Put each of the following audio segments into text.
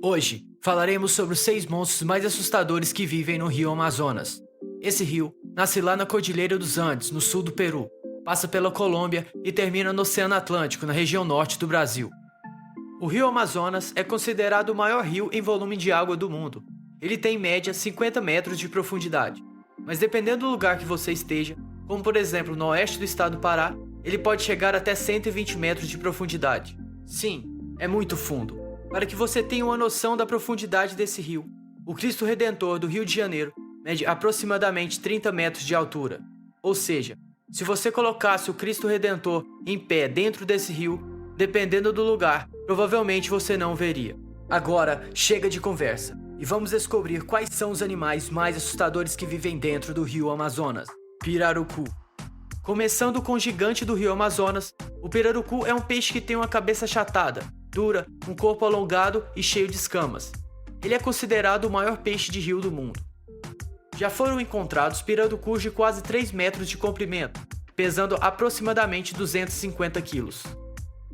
Hoje, falaremos sobre os 6 monstros mais assustadores que vivem no rio Amazonas. Esse rio nasce lá na Cordilheira dos Andes, no sul do Peru, passa pela Colômbia e termina no Oceano Atlântico, na região norte do Brasil. O rio Amazonas é considerado o maior rio em volume de água do mundo. Ele tem em média 50 metros de profundidade, mas dependendo do lugar que você esteja, como por exemplo no oeste do estado do Pará, ele pode chegar até 120 metros de profundidade. Sim, é muito fundo. Para que você tenha uma noção da profundidade desse rio, o Cristo Redentor do Rio de Janeiro mede aproximadamente 30 metros de altura. Ou seja, se você colocasse o Cristo Redentor em pé dentro desse rio, dependendo do lugar, provavelmente você não o veria. Agora, chega de conversa e vamos descobrir quais são os animais mais assustadores que vivem dentro do rio Amazonas. Pirarucu. Começando com o gigante do rio Amazonas, o pirarucu é um peixe que tem uma cabeça achatada, dura, um corpo alongado e cheio de escamas. Ele é considerado o maior peixe de rio do mundo. Já foram encontrados pirarucus de quase 3 metros de comprimento, pesando aproximadamente 250 quilos.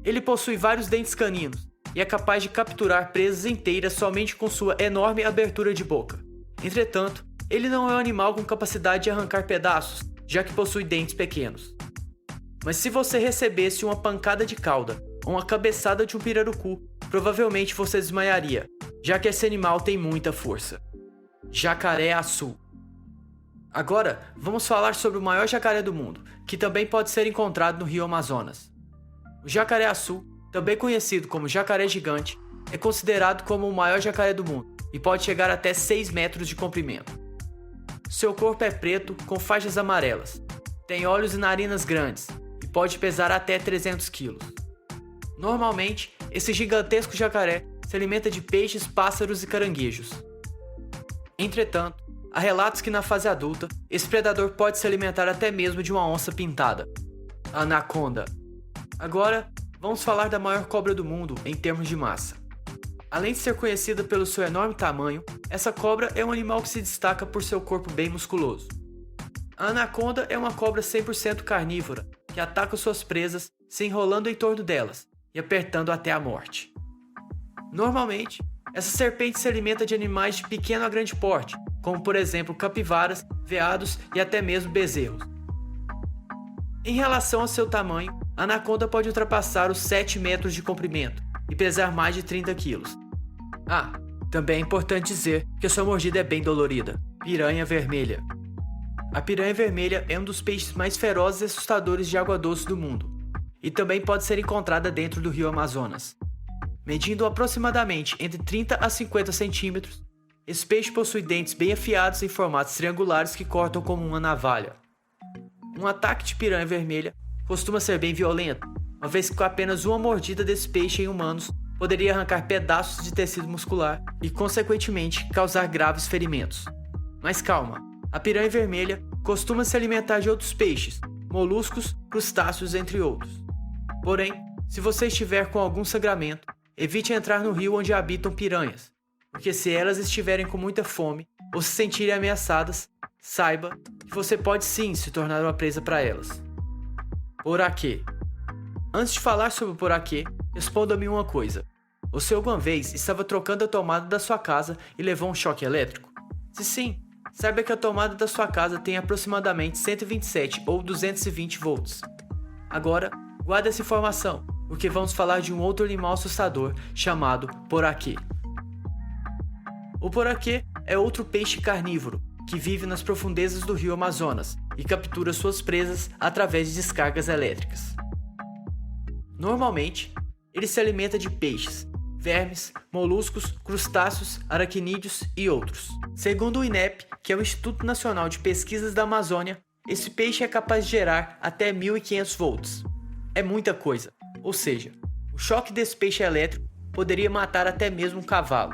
Ele possui vários dentes caninos e é capaz de capturar presas inteiras somente com sua enorme abertura de boca. Entretanto, ele não é um animal com capacidade de arrancar pedaços, já que possui dentes pequenos. Mas se você recebesse uma pancada de cauda ou uma cabeçada de um pirarucu, provavelmente você desmaiaria, já que esse animal tem muita força. Jacaré-açu. Agora, vamos falar sobre o maior jacaré do mundo, que também pode ser encontrado no rio Amazonas. O jacaré-açu, também conhecido como jacaré gigante, é considerado como o maior jacaré do mundo e pode chegar até 6 metros de comprimento. Seu corpo é preto com faixas amarelas, tem olhos e narinas grandes e pode pesar até 300 quilos. Normalmente, esse gigantesco jacaré se alimenta de peixes, pássaros e caranguejos. Entretanto, há relatos que na fase adulta, esse predador pode se alimentar até mesmo de uma onça pintada. Anaconda. Agora, vamos falar da maior cobra do mundo em termos de massa. Além de ser conhecida pelo seu enorme tamanho, essa cobra é um animal que se destaca por seu corpo bem musculoso. A anaconda é uma cobra 100% carnívora, que ataca suas presas se enrolando em torno delas e apertando até a morte. Normalmente, essa serpente se alimenta de animais de pequeno a grande porte, como por exemplo capivaras, veados e até mesmo bezerros. Em relação ao seu tamanho, a anaconda pode ultrapassar os 7 metros de comprimento e pesar mais de 30 quilos. Também é importante dizer que a sua mordida é bem dolorida. Piranha vermelha. A piranha vermelha é um dos peixes mais ferozes e assustadores de água doce do mundo, e também pode ser encontrada dentro do rio Amazonas. Medindo aproximadamente entre 30 a 50 centímetros, esse peixe possui dentes bem afiados em formatos triangulares que cortam como uma navalha. Um ataque de piranha vermelha costuma ser bem violento, uma vez que com apenas uma mordida desse peixe em humanos poderia arrancar pedaços de tecido muscular e, consequentemente, causar graves ferimentos. Mas calma, a piranha vermelha costuma se alimentar de outros peixes, moluscos, crustáceos, entre outros. Porém, se você estiver com algum sangramento, evite entrar no rio onde habitam piranhas, porque se elas estiverem com muita fome ou se sentirem ameaçadas, saiba que você pode sim se tornar uma presa para elas. Poraquê. Antes de falar sobre o poraquê, responda-me uma coisa. Você alguma vez estava trocando a tomada da sua casa e levou um choque elétrico? Se sim, saiba que a tomada da sua casa tem aproximadamente 127 ou 220 volts. Agora, guarde essa informação, porque vamos falar de um outro animal assustador chamado poraquê. O poraquê é outro peixe carnívoro que vive nas profundezas do rio Amazonas e captura suas presas através de descargas elétricas. Normalmente, ele se alimenta de peixes, vermes, moluscos, crustáceos, aracnídeos e outros. Segundo o INEP, que é o Instituto Nacional de Pesquisas da Amazônia, esse peixe é capaz de gerar até 1500 volts. É muita coisa, ou seja, o choque desse peixe elétrico poderia matar até mesmo um cavalo.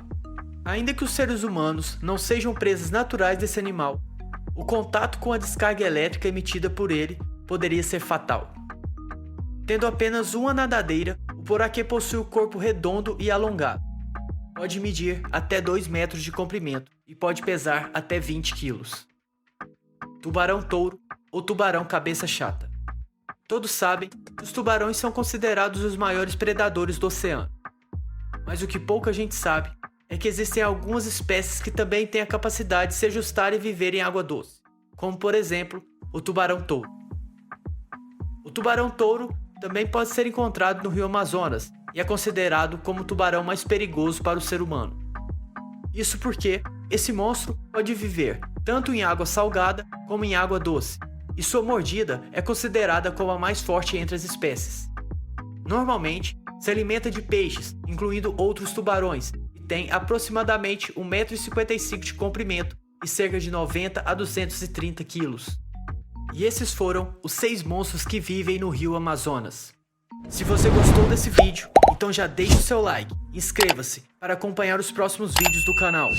Ainda que os seres humanos não sejam presas naturais desse animal, o contato com a descarga elétrica emitida por ele poderia ser fatal. Tendo apenas uma nadadeira, o poraquê possui o corpo redondo e alongado. Pode medir até 2 metros de comprimento e pode pesar até 20 quilos. Tubarão-touro ou tubarão-cabeça chata. Todos sabem que os tubarões são considerados os maiores predadores do oceano. Mas o que pouca gente sabe é que existem algumas espécies que também têm a capacidade de se ajustar e viver em água doce, como por exemplo, o tubarão-touro. O tubarão-touro também pode ser encontrado no rio Amazonas e é considerado como o tubarão mais perigoso para o ser humano. Isso porque esse monstro pode viver tanto em água salgada como em água doce, e sua mordida é considerada como a mais forte entre as espécies. Normalmente, se alimenta de peixes, incluindo outros tubarões, e tem aproximadamente 1,55 m de comprimento e cerca de 90 a 230 kg. E esses foram os 6 monstros que vivem no rio Amazonas. Se você gostou desse vídeo, então já deixe o seu like, inscreva-se para acompanhar os próximos vídeos do canal.